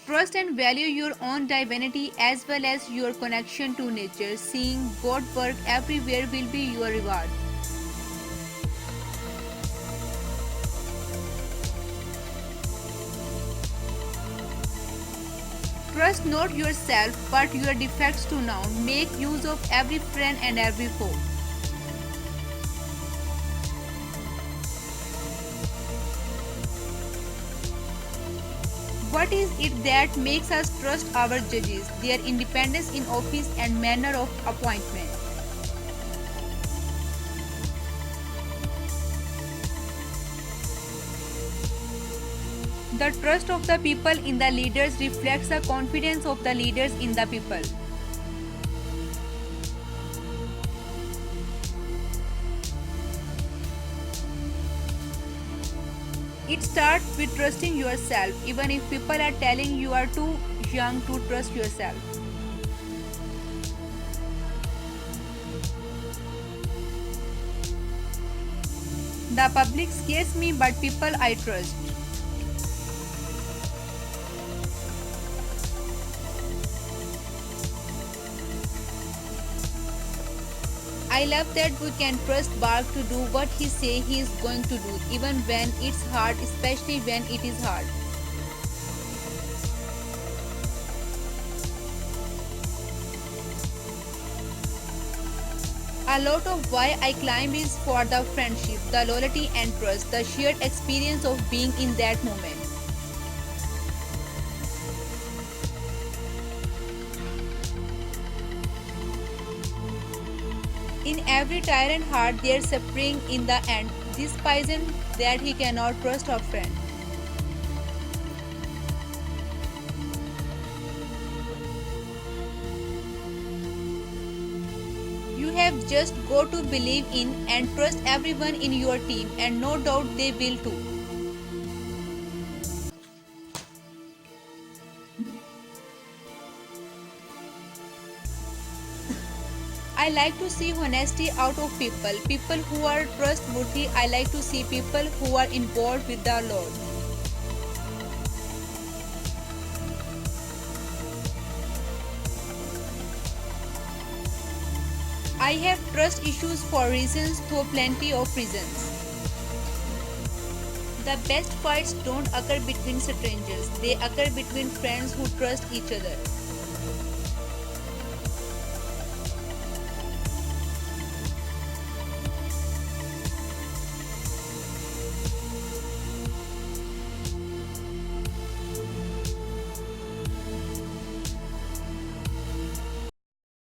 Trust and value your own divinity as well as your connection to nature. Seeing God work everywhere will be your reward. Trust not yourself but your defects too now. Make use of every friend and every foe. What is it that makes us trust our judges, their independence in office and manner of appointment? The trust of the people in the leaders reflects the confidence of the leaders in the people. It starts with trusting yourself, even if people are telling you are too young to trust yourself. The public scares me, but people I trust. I love that we can trust Bark to do what he say he is going to do, even when it's hard, especially when it is hard. A lot of why I climb is for the friendship, the loyalty and trust, the shared experience of being in that moment. In every tyrant heart there's suffering in the end, this poison that he cannot trust a friend. You have just got to believe in and trust everyone in your team, and no doubt they will too. I like to see honesty out of people who are trustworthy. I like to see people who are involved with the Lord. I have trust issues for reasons, though plenty of reasons. The best fights don't occur between strangers, they occur between friends who trust each other.